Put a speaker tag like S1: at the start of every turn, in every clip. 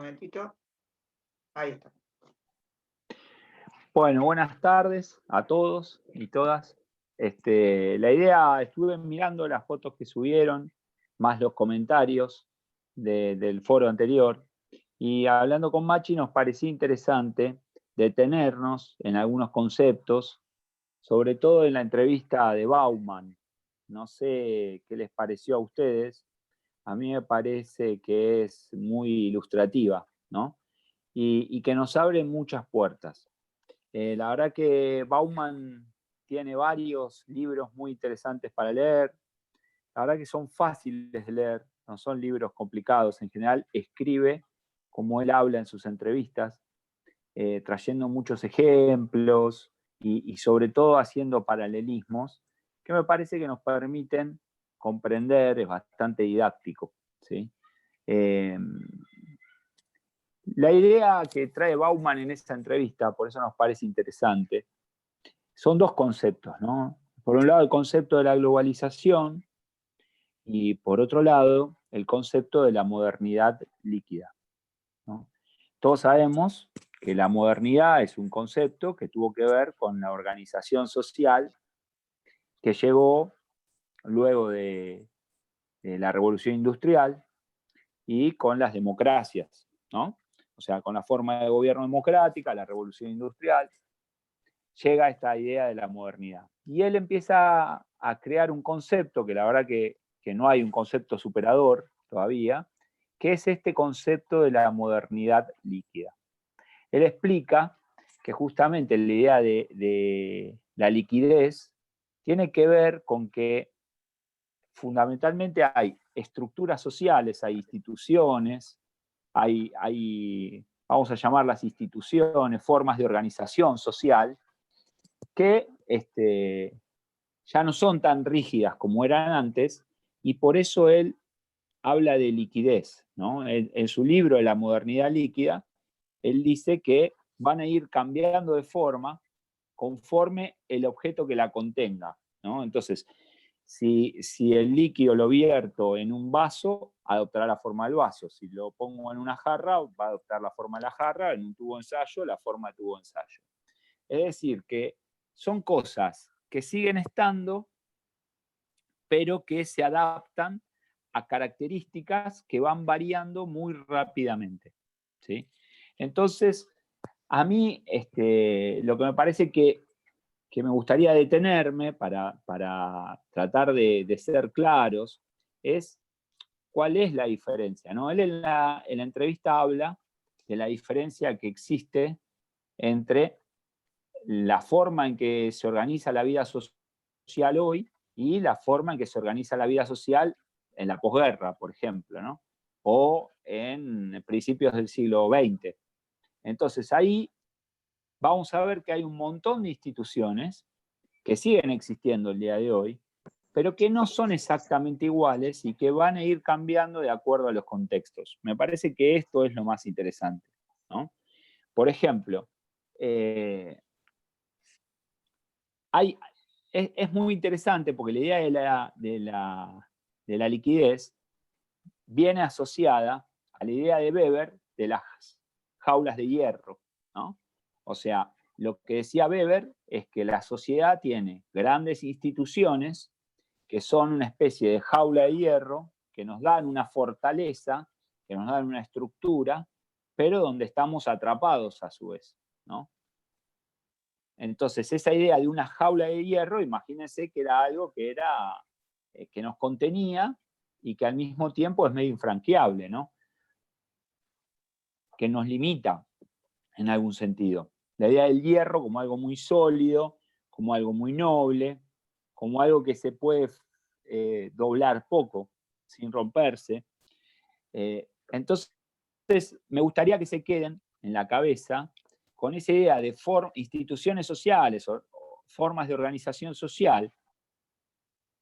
S1: momentito. Ahí está.
S2: Bueno, buenas tardes a todos y todas. La idea, estuve mirando las fotos que subieron, más los comentarios del foro anterior, y hablando con Machi nos parecía interesante detenernos en algunos conceptos, sobre todo en la entrevista de Bauman. No sé qué les pareció a ustedes, a mí me parece que es muy ilustrativa, ¿no? Y que nos abre muchas puertas. La verdad que Bauman tiene varios libros muy interesantes para leer. La verdad que son fáciles de leer, no son libros complicados. En general escribe como él habla en sus entrevistas, trayendo muchos ejemplos y sobre todo haciendo paralelismos que me parece que nos permiten comprender, es bastante didáctico, ¿sí? La idea que trae Bauman en esta entrevista, por eso nos parece interesante, son dos conceptos, ¿no? Por un lado, el concepto de la globalización y por otro lado, el concepto de la modernidad líquida, ¿no? Todos sabemos que la modernidad es un concepto que tuvo que ver con la organización social que llegó luego de la revolución industrial y con las democracias, ¿no? O sea, con la forma de gobierno democrática, la revolución industrial, llega esta idea de la modernidad. Y él empieza a crear un concepto, que la verdad que no hay un concepto superador todavía, que es este concepto de la modernidad líquida. Él explica que justamente la idea de la liquidez tiene que ver con que fundamentalmente hay estructuras sociales, hay instituciones, vamos a llamarlas instituciones, formas de organización social, que ya no son tan rígidas como eran antes, y por eso él habla de liquidez, ¿no? En su libro de la modernidad líquida, él dice que van a ir cambiando de forma conforme el objeto que la contenga, ¿no? Entonces, si el líquido lo vierto en un vaso, adoptará la forma del vaso. Si lo pongo en una jarra, va a adoptar la forma de la jarra, en un tubo de ensayo, la forma de tubo de ensayo. Es decir, que son cosas que siguen estando, pero que se adaptan a características que van variando muy rápidamente, ¿sí? Entonces, a mí lo que me parece que me gustaría detenerme para tratar de ser claros es cuál es la diferencia, ¿no? Él en la entrevista habla de la diferencia que existe entre la forma en que se organiza la vida social hoy y la forma en que se organiza la vida social en la posguerra, por ejemplo, ¿no? O en principios del siglo XX. Entonces ahí vamos a ver que hay un montón de instituciones que siguen existiendo el día de hoy, pero que no son exactamente iguales y que van a ir cambiando de acuerdo a los contextos. Me parece que esto es lo más interesante, ¿no? Por ejemplo, hay, es muy interesante porque la idea de la liquidez viene asociada a la idea de Weber de las jaulas de hierro, ¿no? O sea, lo que decía Weber es que la sociedad tiene grandes instituciones que son una especie de jaula de hierro que nos dan una fortaleza, que nos dan una estructura, pero donde estamos atrapados a su vez, ¿no? Entonces, esa idea de una jaula de hierro, imagínense que era algo que nos contenía y que al mismo tiempo es medio infranqueable, ¿no? Que nos limita en algún sentido. La idea del hierro como algo muy sólido, como algo muy noble, como algo que se puede doblar poco, sin romperse. Entonces, me gustaría que se queden en la cabeza con esa idea de instituciones sociales o formas de organización social,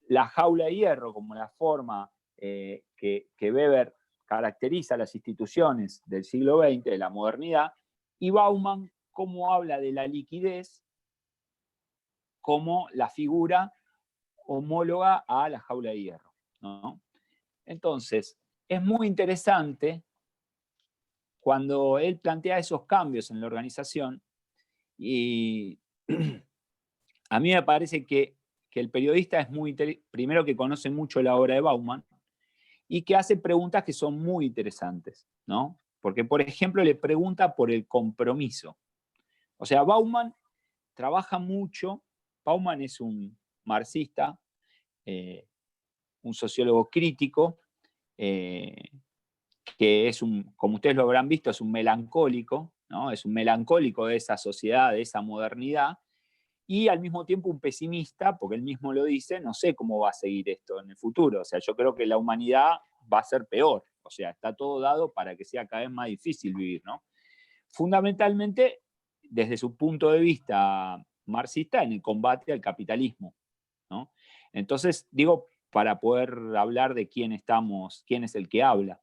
S2: la jaula de hierro como la forma que Weber caracteriza las instituciones del siglo XX, de la modernidad, y Bauman cómo habla de la liquidez como la figura homóloga a la jaula de hierro, ¿no? Entonces, es muy interesante cuando él plantea esos cambios en la organización, y a mí me parece que el periodista es primero que conoce mucho la obra de Bauman y que hace preguntas que son muy interesantes, ¿no? Porque, por ejemplo, le pregunta por el compromiso. O sea, Bauman trabaja mucho. Bauman es un marxista, un sociólogo crítico, que es como ustedes lo habrán visto, es un melancólico, ¿no? Es un melancólico de esa sociedad, de esa modernidad, y al mismo tiempo un pesimista, porque él mismo lo dice, no sé cómo va a seguir esto en el futuro. O sea, yo creo que la humanidad va a ser peor. O sea, está todo dado para que sea cada vez más difícil vivir, ¿no? Fundamentalmente, desde su punto de vista marxista, en el combate al capitalismo, ¿no? Entonces, digo, para poder hablar de quién es el que habla.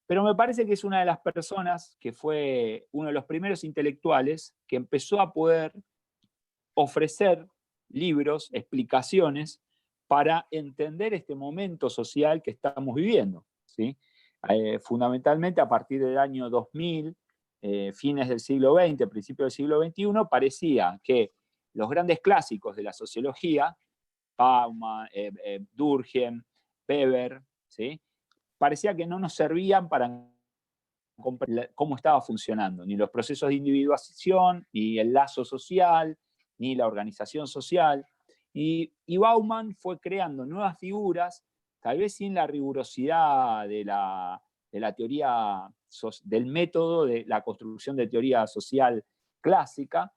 S2: Pero me parece que es una de las personas que fue uno de los primeros intelectuales que empezó a poder ofrecer libros, explicaciones para entender este momento social que estamos viviendo, ¿sí? Fundamentalmente a partir del año 2000, fines del siglo XX, principios del siglo XXI, parecía que los grandes clásicos de la sociología, Bauman, Durkheim, Weber, ¿sí? Parecía que no nos servían para comprender cómo estaba funcionando, ni los procesos de individuación, ni el lazo social, ni la organización social. Y Bauman fue creando nuevas figuras, tal vez sin la rigurosidad de la teoría, del método de la construcción de teoría social clásica,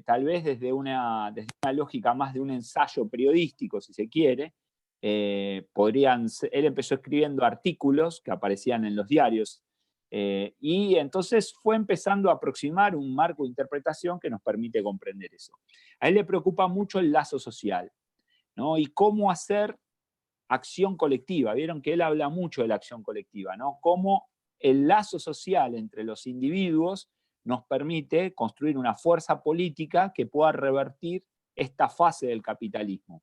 S2: tal vez desde una lógica más de un ensayo periodístico, si se quiere. Él empezó escribiendo artículos que aparecían en los diarios, y entonces fue empezando a aproximar un marco de interpretación que nos permite comprender eso. A él le preocupa mucho el lazo social, ¿no? Y cómo hacer acción colectiva. Vieron que él habla mucho de la acción colectiva, ¿no? Cómo el lazo social entre los individuos nos permite construir una fuerza política que pueda revertir esta fase del capitalismo.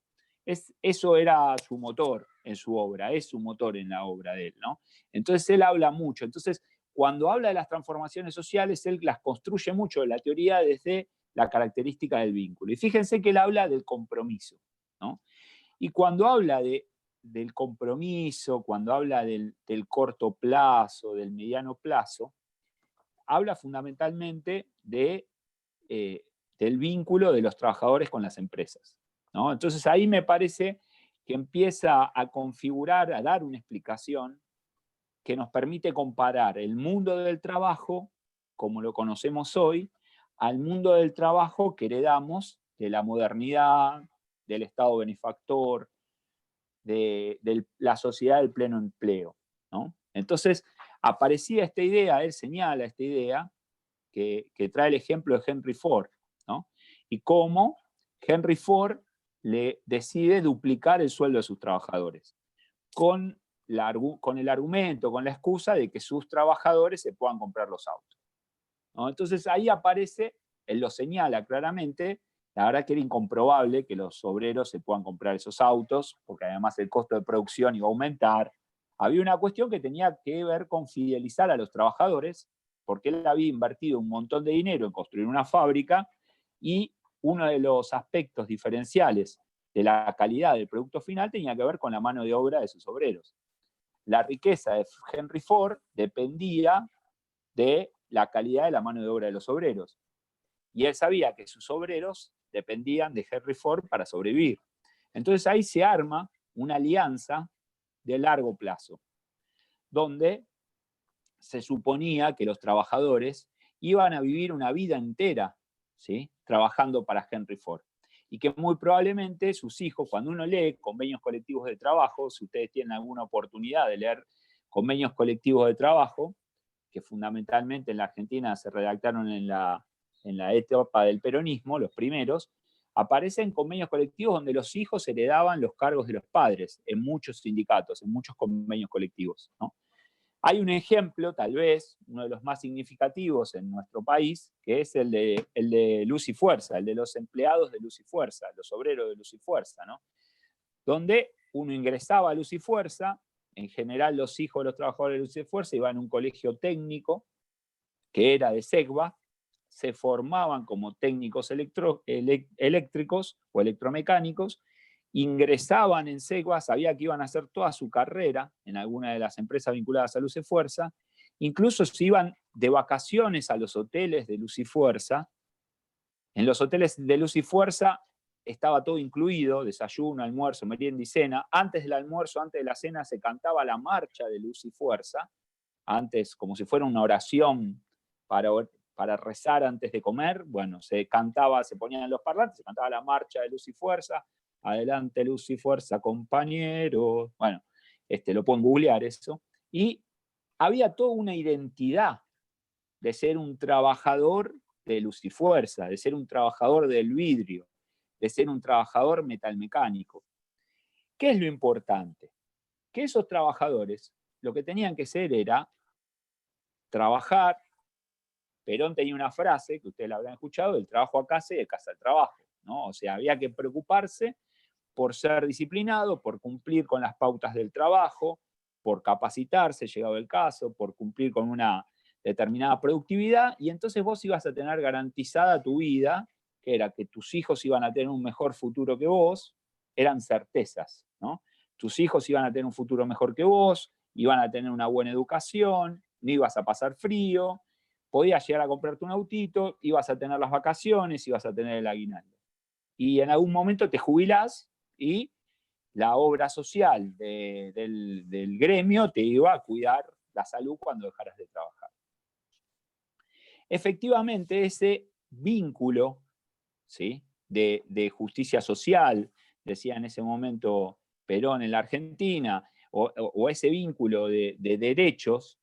S2: Eso era su motor en su obra, es su motor en la obra de él, ¿no? Entonces él habla mucho. Entonces, cuando habla de las transformaciones sociales, él las construye mucho de la teoría desde la característica del vínculo. Y fíjense que él habla del compromiso, ¿no? Y cuando habla del compromiso, cuando habla del corto plazo, del mediano plazo, habla fundamentalmente del vínculo de los trabajadores con las empresas, ¿no? Entonces ahí me parece que empieza a configurar, a dar una explicación que nos permite comparar el mundo del trabajo, como lo conocemos hoy, al mundo del trabajo que heredamos de la modernidad, del Estado benefactor, de la sociedad del pleno empleo, ¿no? Entonces, aparecía esta idea, él señala esta idea, que trae el ejemplo de Henry Ford, ¿no? Y cómo Henry Ford le decide duplicar el sueldo de sus trabajadores, con el argumento, con la excusa de que sus trabajadores se puedan comprar los autos, ¿no? Entonces ahí aparece, él lo señala claramente, la verdad que era incomprobable que los obreros se puedan comprar esos autos, porque además el costo de producción iba a aumentar. Había una cuestión que tenía que ver con fidelizar a los trabajadores, porque él había invertido un montón de dinero en construir una fábrica, y uno de los aspectos diferenciales de la calidad del producto final tenía que ver con la mano de obra de sus obreros. La riqueza de Henry Ford dependía de la calidad de la mano de obra de los obreros. Y él sabía que sus obreros dependían de Henry Ford para sobrevivir. Entonces ahí se arma una alianza de largo plazo, donde se suponía que los trabajadores iban a vivir una vida entera, ¿sí?, trabajando para Henry Ford. Y que muy probablemente sus hijos, cuando uno lee convenios colectivos de trabajo, si ustedes tienen alguna oportunidad de leer convenios colectivos de trabajo, que fundamentalmente en la Argentina se redactaron en la etapa del peronismo, los primeros, aparecen convenios colectivos donde los hijos heredaban los cargos de los padres en muchos sindicatos, en muchos convenios colectivos, ¿no? Hay un ejemplo, tal vez, uno de los más significativos en nuestro país, que es el de Luz y Fuerza, el de los empleados de Luz y Fuerza, los obreros de Luz y Fuerza, ¿no? Donde uno ingresaba a Luz y Fuerza, en general los hijos de los trabajadores de Luz y Fuerza iban a un colegio técnico, que era de SEGBA, se formaban como técnicos eléctricos o electromecánicos, ingresaban en SEGBA, sabía que iban a hacer toda su carrera en alguna de las empresas vinculadas a Luz y Fuerza, incluso se iban de vacaciones a los hoteles de Luz y Fuerza. En los hoteles de Luz y Fuerza estaba todo incluido, desayuno, almuerzo, merienda y cena. Antes del almuerzo, antes de la cena, se cantaba la marcha de Luz y Fuerza, antes como si fuera una oración para rezar antes de comer. Bueno, se cantaba, se ponían en los parlantes, se cantaba la marcha de Luz y Fuerza, adelante Luz y Fuerza, compañeros. Bueno, lo pueden googlear eso. Y había toda una identidad de ser un trabajador de Luz y Fuerza, de ser un trabajador del vidrio, de ser un trabajador metalmecánico. ¿Qué es lo importante? Que esos trabajadores lo que tenían que ser era trabajar. Perón tenía una frase, que ustedes la habrán escuchado, del trabajo a casa y de casa al trabajo, ¿no? O sea, había que preocuparse por ser disciplinado, por cumplir con las pautas del trabajo, por capacitarse, llegado el caso, por cumplir con una determinada productividad, y entonces vos ibas a tener garantizada tu vida, que era que tus hijos iban a tener un mejor futuro que vos, eran certezas, ¿no? Tus hijos iban a tener un futuro mejor que vos, iban a tener una buena educación, no ibas a pasar frío, podías llegar a comprarte un autito, ibas a tener las vacaciones, ibas a tener el aguinaldo. Y en algún momento te jubilás y la obra social del gremio te iba a cuidar la salud cuando dejaras de trabajar. Efectivamente, ese vínculo, ¿sí?, de justicia social, decía en ese momento Perón en la Argentina, o ese vínculo de derechos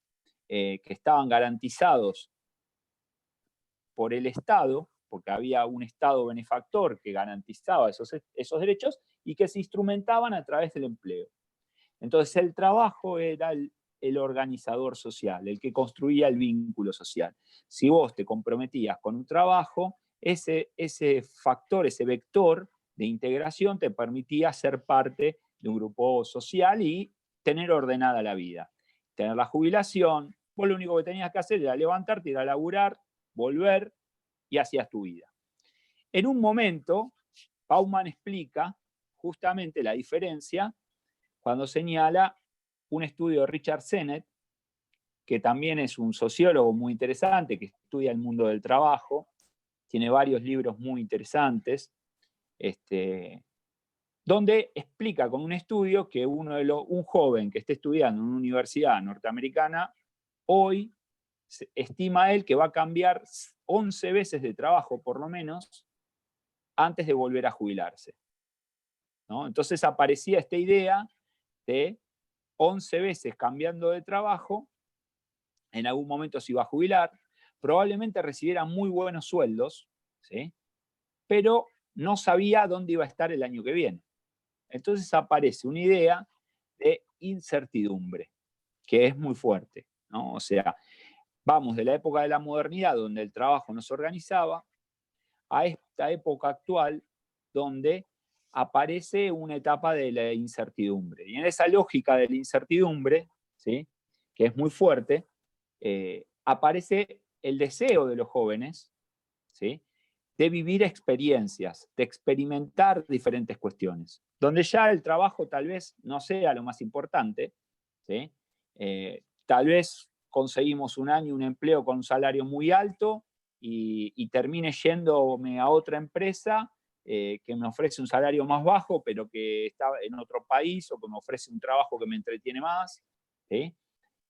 S2: que estaban garantizados por el Estado, porque había un Estado benefactor que garantizaba esos derechos y que se instrumentaban a través del empleo. Entonces el trabajo era el organizador social, el que construía el vínculo social. Si vos te comprometías con un trabajo, ese factor, ese vector de integración te permitía ser parte de un grupo social y tener ordenada la vida. Tener la jubilación, vos lo único que tenías que hacer era levantarte, ir a laburar, volver y hacías tu vida. En un momento, Bauman explica justamente la diferencia cuando señala un estudio de Richard Sennett, que también es un sociólogo muy interesante, que estudia el mundo del trabajo, tiene varios libros muy interesantes, donde explica con un estudio que un joven que esté estudiando en una universidad norteamericana, hoy estima él que va a cambiar 11 veces de trabajo por lo menos antes de volver a jubilarse, ¿no? Entonces aparecía esta idea de 11 veces cambiando de trabajo, en algún momento se iba a jubilar, probablemente recibiera muy buenos sueldos, ¿sí?, pero no sabía dónde iba a estar el año que viene. Entonces aparece una idea de incertidumbre, que es muy fuerte, ¿no? O sea, vamos de la época de la modernidad, donde el trabajo no se organizaba, a esta época actual, donde aparece una etapa de la incertidumbre. Y en esa lógica de la incertidumbre, ¿sí?, que es muy fuerte, aparece el deseo de los jóvenes, ¿sí?, de vivir experiencias, de experimentar diferentes cuestiones, donde ya el trabajo tal vez no sea lo más importante, ¿sí? Tal vez conseguimos un año un empleo con un salario muy alto y termine yéndome a otra empresa que me ofrece un salario más bajo, pero que está en otro país, o que me ofrece un trabajo que me entretiene más, ¿sí?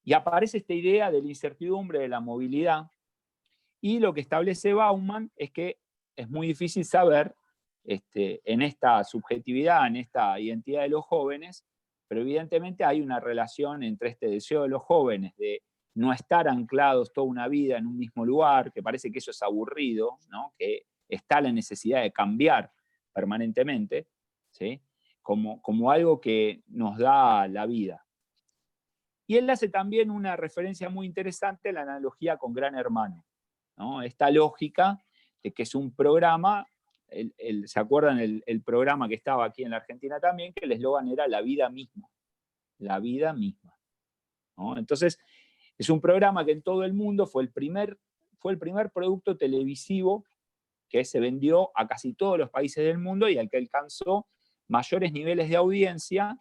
S2: Y aparece esta idea de la incertidumbre, de la movilidad, y lo que establece Bauman es que es muy difícil saber, en esta subjetividad, en esta identidad de los jóvenes, pero evidentemente hay una relación entre este deseo de los jóvenes de no estar anclados toda una vida en un mismo lugar, que parece que eso es aburrido, ¿no?, que está la necesidad de cambiar permanentemente, ¿sí?, como algo que nos da la vida. Y él hace también una referencia muy interesante a la analogía con Gran Hermano, ¿no? Esta lógica de que es un programa, ¿se acuerdan el programa que estaba aquí en la Argentina también? Que el eslogan era la vida misma, ¿no? Entonces, es un programa que en todo el mundo fue el primer fue el primer producto televisivo que se vendió a casi todos los países del mundo y al que alcanzó mayores niveles de audiencia,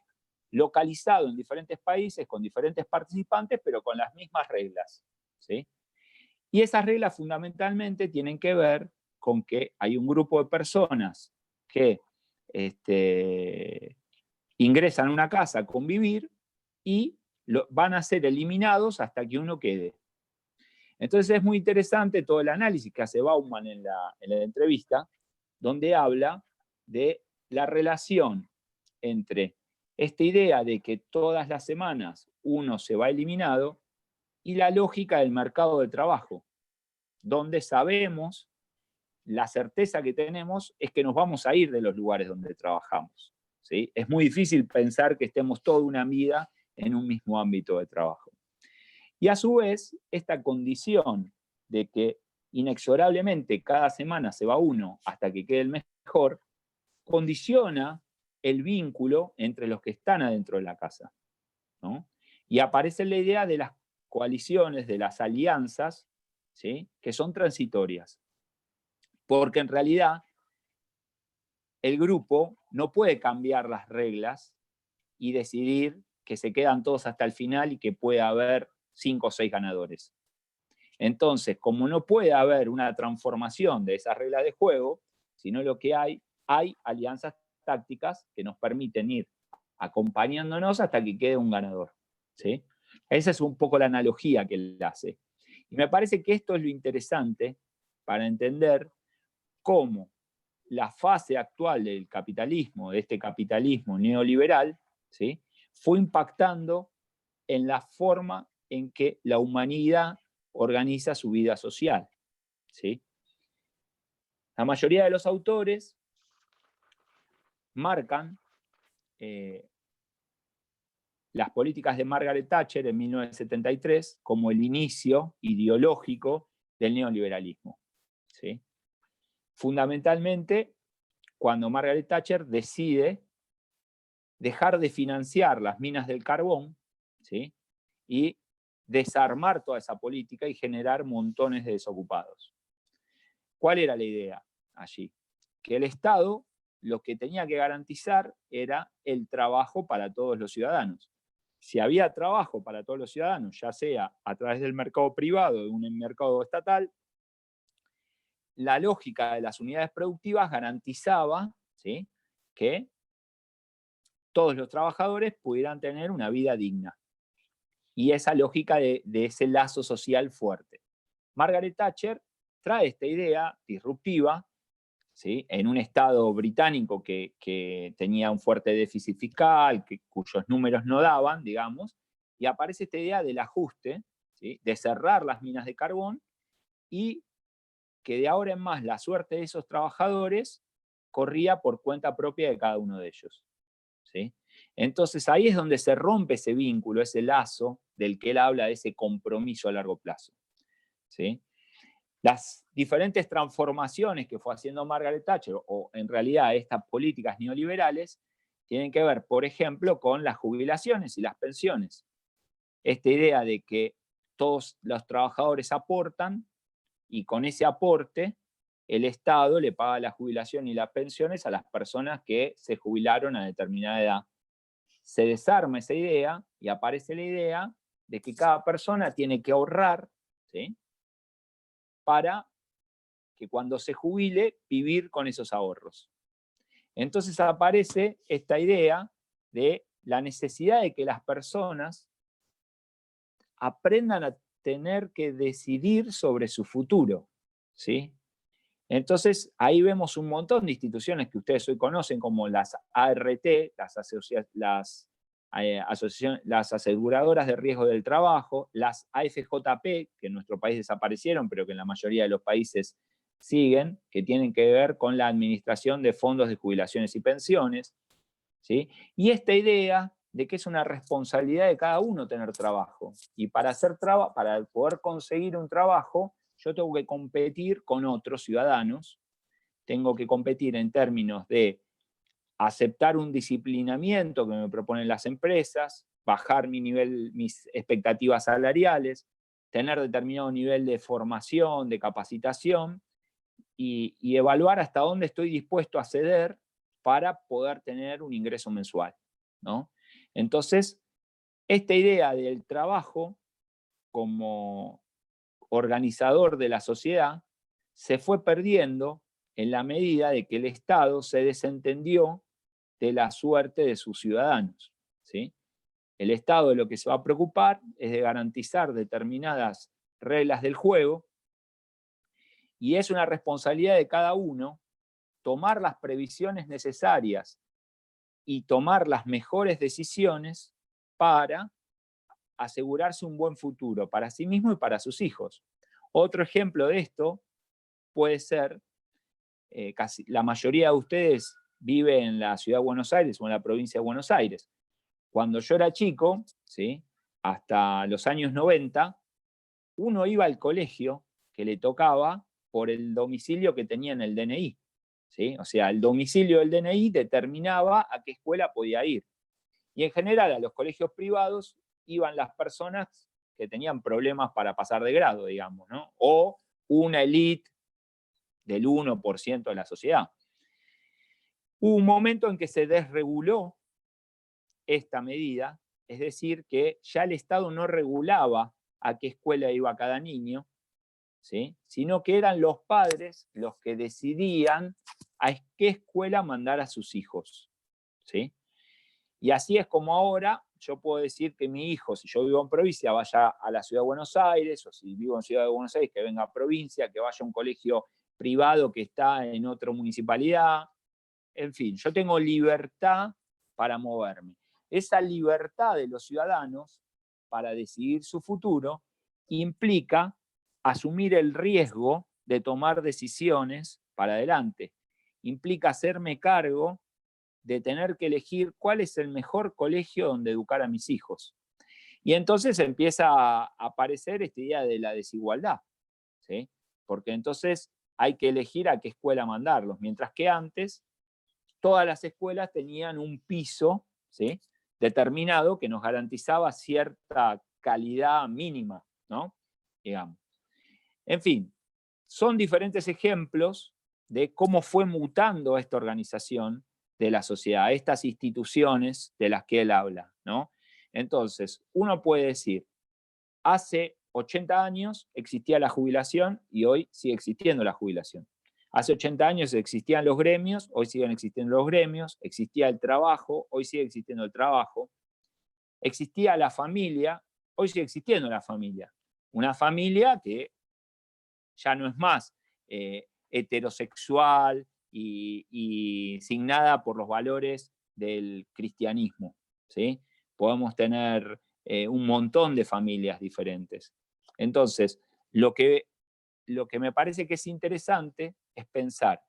S2: localizado en diferentes países, con diferentes participantes, pero con las mismas reglas, ¿sí? Y esas reglas fundamentalmente tienen que ver con que hay un grupo de personas que ingresan a una casa a convivir y van a ser eliminados hasta que uno quede. Entonces es muy interesante todo el análisis que hace Bauman en la entrevista, donde habla de la relación entre esta idea de que todas las semanas uno se va eliminado y la lógica del mercado de trabajo, donde sabemos, la certeza que tenemos es que nos vamos a ir de los lugares donde trabajamos, ¿sí? Es muy difícil pensar que estemos toda una vida en un mismo ámbito de trabajo. Y a su vez, esta condición de que inexorablemente cada semana se va uno hasta que quede el mejor, condiciona el vínculo entre los que están adentro de la casa, ¿no? Y aparece la idea de las coaliciones, de las alianzas, ¿sí? Que son transitorias. Porque en realidad el grupo no puede cambiar las reglas y decidir que se quedan todos hasta el final y que puede haber 5 o 6 ganadores. Entonces, como no puede haber una transformación de esas reglas de juego, sino lo que hay alianzas tácticas que nos permiten ir acompañándonos hasta que quede un ganador, ¿sí? Esa es un poco la analogía que él hace. Y me parece que esto es lo interesante para entender cómo la fase actual del capitalismo, de este capitalismo neoliberal, ¿sí? Fue impactando en la forma en que la humanidad organiza su vida social, ¿sí? La mayoría de los autores marcan las políticas de Margaret Thatcher en 1973 como el inicio ideológico del neoliberalismo, ¿sí? Fundamentalmente, cuando Margaret Thatcher decide dejar de financiar las minas del carbón, ¿sí? Y desarmar toda esa política y generar montones de desocupados. ¿Cuál era la idea allí? Que el Estado lo que tenía que garantizar era el trabajo para todos los ciudadanos. Si había trabajo para todos los ciudadanos, ya sea a través del mercado privado o de un mercado estatal, la lógica de las unidades productivas garantizaba, ¿sí?, que todos los trabajadores pudieran tener una vida digna. Y esa lógica de ese lazo social fuerte. Margaret Thatcher trae esta idea disruptiva, ¿sí?, en un Estado británico que tenía un fuerte déficit fiscal, cuyos números no daban, digamos, y aparece esta idea del ajuste, ¿sí?, de cerrar las minas de carbón y que de ahora en más la suerte de esos trabajadores corría por cuenta propia de cada uno de ellos, ¿sí? Entonces ahí es donde se rompe ese vínculo, ese lazo del que él habla, de ese compromiso a largo plazo, ¿sí? Las diferentes transformaciones que fue haciendo Margaret Thatcher, o en realidad estas políticas neoliberales, tienen que ver, por ejemplo, con las jubilaciones y las pensiones. Esta idea de que todos los trabajadores aportan y con ese aporte el Estado le paga la jubilación y las pensiones a las personas que se jubilaron a determinada edad. Se desarma esa idea y aparece la idea de que cada persona tiene que ahorrar, ¿sí?, para que cuando se jubile, vivir con esos ahorros. Entonces aparece esta idea de la necesidad de que las personas aprendan a tener que decidir sobre su futuro, ¿sí? Entonces, ahí vemos un montón de instituciones que ustedes hoy conocen, como las ART, las aseguradoras de riesgo del trabajo, las AFJP, que en nuestro país desaparecieron, pero que en la mayoría de los países siguen, que tienen que ver con la administración de fondos de jubilaciones y pensiones, ¿sí? Y esta idea de que es una responsabilidad de cada uno tener trabajo. Y para poder conseguir un trabajo, yo tengo que competir con otros ciudadanos, tengo que competir en términos de aceptar un disciplinamiento que me proponen las empresas, bajar mis expectativas salariales, tener determinado nivel de formación, de capacitación, y evaluar hasta dónde estoy dispuesto a ceder para poder tener un ingreso mensual, ¿no? Entonces, esta idea del trabajo como organizador de la sociedad se fue perdiendo en la medida de que el Estado se desentendió de la suerte de sus ciudadanos, ¿sí? El Estado de lo que se va a preocupar es de garantizar determinadas reglas del juego, y es una responsabilidad de cada uno tomar las previsiones necesarias y tomar las mejores decisiones para asegurarse un buen futuro para sí mismo y para sus hijos. Otro ejemplo de esto puede ser, casi la mayoría de ustedes vive en la ciudad de Buenos Aires o en la provincia de Buenos Aires. Cuando yo era chico, ¿sí?, hasta los años 90, uno iba al colegio que le tocaba por el domicilio que tenía en el DNI, ¿sí? O sea, el domicilio del DNI determinaba a qué escuela podía ir. Y en general a los colegios privados iban las personas que tenían problemas para pasar de grado, digamos, ¿no? O una élite del 1% de la sociedad. Hubo un momento en que se desreguló esta medida, es decir, que ya el Estado no regulaba a qué escuela iba cada niño, ¿sí?, sino que eran los padres los que decidían a qué escuela mandar a sus hijos, ¿sí? Y así es como ahora yo puedo decir que mi hijo, si yo vivo en provincia, vaya a la ciudad de Buenos Aires, o si vivo en ciudad de Buenos Aires, que venga a provincia, que vaya a un colegio privado que está en otra municipalidad. En fin, yo tengo libertad para moverme. Esa libertad de los ciudadanos para decidir su futuro implica asumir el riesgo de tomar decisiones para adelante. Implica hacerme cargo de tener que elegir cuál es el mejor colegio donde educar a mis hijos. Y entonces empieza a aparecer esta idea de la desigualdad, ¿sí? Porque entonces hay que elegir a qué escuela mandarlos, mientras que antes todas las escuelas tenían un piso, ¿sí?, determinado que nos garantizaba cierta calidad mínima, ¿no?, digamos. En fin, son diferentes ejemplos de cómo fue mutando esta organización de la sociedad, estas instituciones de las que él habla, ¿no? Entonces, uno puede decir, hace 80 años existía la jubilación y hoy sigue existiendo la jubilación. Hace 80 años existían los gremios, hoy siguen existiendo los gremios. Existía el trabajo, hoy sigue existiendo el trabajo. Existía la familia, hoy sigue existiendo la familia. Una familia que ya no es más heterosexual y signada por los valores del cristianismo, ¿sí? Podemos tener un montón de familias diferentes. Entonces, lo que me parece que es interesante es pensar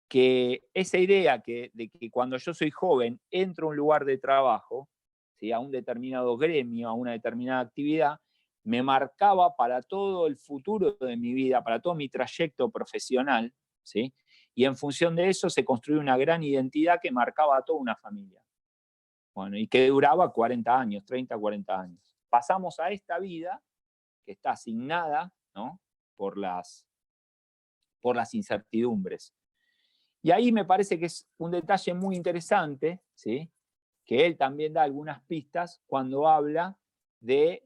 S2: que esa idea de que cuando yo soy joven entro a un lugar de trabajo, ¿sí?, a un determinado gremio, a una determinada actividad, me marcaba para todo el futuro de mi vida, para todo mi trayecto profesional, ¿sí? Y en función de eso se construyó una gran identidad que marcaba a toda una familia. Bueno, y que duraba 40 años, 30, 40 años. Pasamos a esta vida que está asignada, ¿no?, por las incertidumbres. Y ahí me parece que es un detalle muy interesante, ¿sí?, que él también da algunas pistas cuando habla de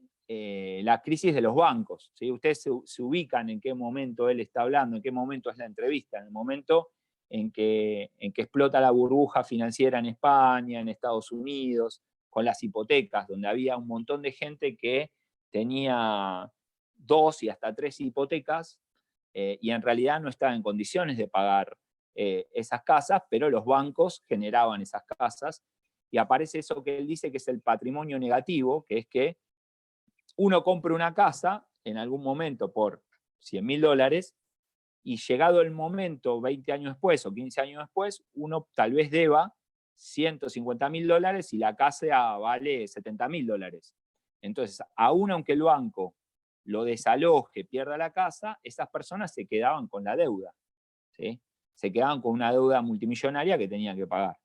S2: la crisis de los bancos, ¿sí? Ustedes se ubican en qué momento él está hablando, en qué momento es la entrevista, en el momento en que explota la burbuja financiera en España, en Estados Unidos, con las hipotecas, donde había un montón de gente que tenía 2 y hasta 3 hipotecas y en realidad no estaba en condiciones de pagar esas casas, pero los bancos generaban esas casas, y aparece eso que él dice que es el patrimonio negativo, que es que uno compra una casa en algún momento por $100.000 y llegado el momento, 20 años después o 15 años después, uno tal vez deba $150.000 y la casa vale $70.000. Entonces, aún aunque el banco lo desaloje, pierda la casa, esas personas se quedaban con la deuda, ¿sí? Se quedaban con una deuda multimillonaria que tenían que pagar.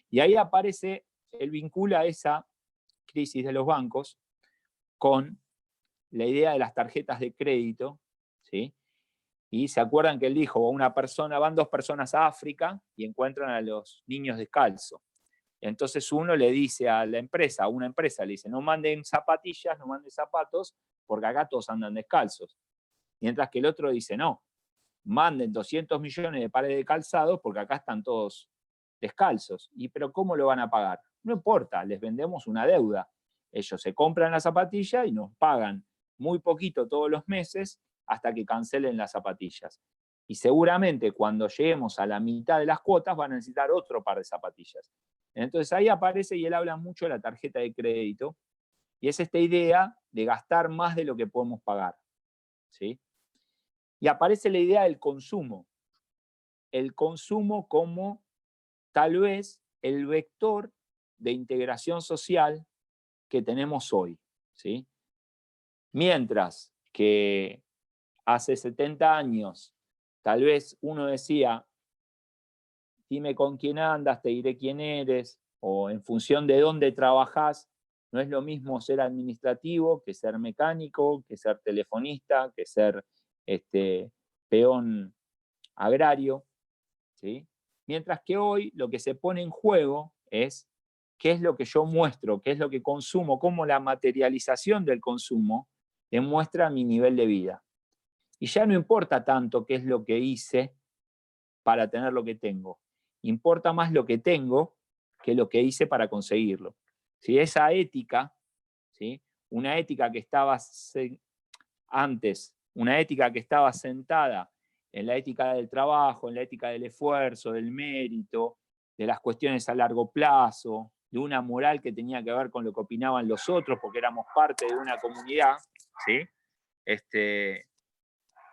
S2: Y ahí aparece, él vincula esa crisis de los bancos con la idea de las tarjetas de crédito, ¿sí? Y se acuerdan que él dijo, van 2 personas a África y encuentran a los niños descalzos. Entonces uno le dice a una empresa le dice, no manden zapatillas, no manden zapatos, porque acá todos andan descalzos. Mientras que el otro dice, no, manden 200 millones de pares de calzados, porque acá están todos descalzos. ¿Pero cómo lo van a pagar? No importa, les vendemos una deuda. Ellos se compran la zapatilla y nos pagan muy poquito todos los meses hasta que cancelen las zapatillas. Y seguramente cuando lleguemos a la mitad de las cuotas van a necesitar otro par de zapatillas. Entonces ahí aparece, y él habla mucho de la tarjeta de crédito, y es esta idea de gastar más de lo que podemos pagar, ¿sí? Y aparece la idea del consumo. El consumo como tal vez el vector de integración social que tenemos hoy, ¿sí? Mientras que hace 70 años tal vez uno decía, dime con quién andas, te diré quién eres, o en función de dónde trabajás, no es lo mismo ser administrativo que ser mecánico, que ser telefonista, que ser peón agrario, ¿sí? Mientras que hoy lo que se pone en juego es qué es lo que yo muestro, qué es lo que consumo, cómo la materialización del consumo demuestra mi nivel de vida. Y ya no importa tanto qué es lo que hice para tener lo que tengo. Importa más lo que tengo que lo que hice para conseguirlo. ¿Sí? Esa ética, ¿sí? Una ética que estaba antes, una ética que estaba sentada en la ética del trabajo, en la ética del esfuerzo, del mérito, de las cuestiones a largo plazo, de una moral que tenía que ver con lo que opinaban los otros, porque éramos parte de una comunidad, ¿sí?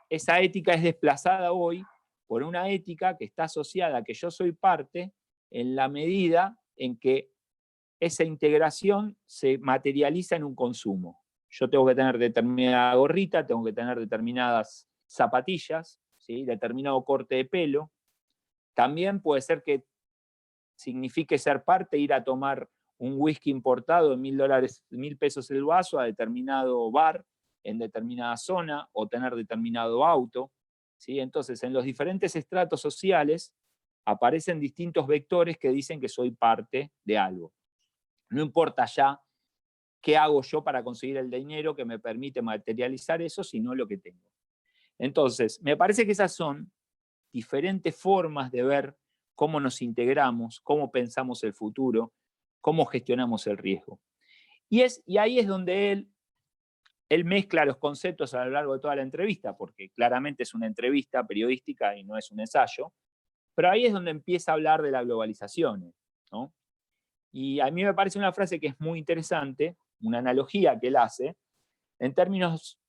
S2: Esa ética es desplazada hoy por una ética que está asociada a que yo soy parte en la medida en que esa integración se materializa en un consumo. Yo tengo que tener determinada gorrita, tengo que tener determinadas zapatillas, ¿sí? Determinado corte de pelo. También puede ser que signifique ser parte, ir a tomar un whisky importado de $1.000 el vaso a determinado bar en determinada zona, o tener determinado auto, ¿sí? Entonces, en los diferentes estratos sociales aparecen distintos vectores que dicen que soy parte de algo. No importa ya qué hago yo para conseguir el dinero que me permite materializar eso, sino lo que tengo. Entonces, me parece que esas son diferentes formas de ver cómo nos integramos, cómo pensamos el futuro, cómo gestionamos el riesgo. Y ahí es donde él mezcla los conceptos a lo largo de toda la entrevista, porque claramente es una entrevista periodística y no es un ensayo, pero ahí es donde empieza a hablar de la globalización, ¿no? Y a mí me parece una frase que es muy interesante, una analogía que él hace, en términos,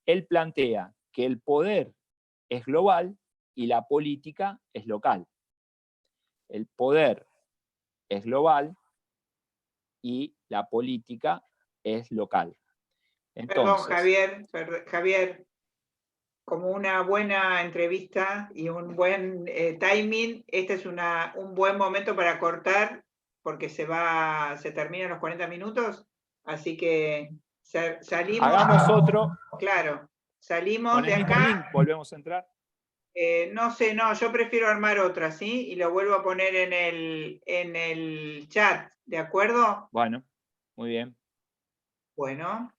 S2: él plantea que el poder es global y la política es local. El poder es global y la política es local.
S1: Perdón,
S2: Entonces,
S1: Javier, como una buena entrevista y un buen timing, este es un buen momento para cortar, porque se terminan los 40 minutos, así que salimos.
S2: hagamos otro.
S1: Claro, salimos
S2: Con
S1: de
S2: el mismo link
S1: acá.
S2: volvemos a entrar.
S1: No sé, no, yo prefiero armar otra, ¿sí? Y lo vuelvo a poner en el chat, ¿de acuerdo?
S2: Bueno, muy bien.
S1: Bueno.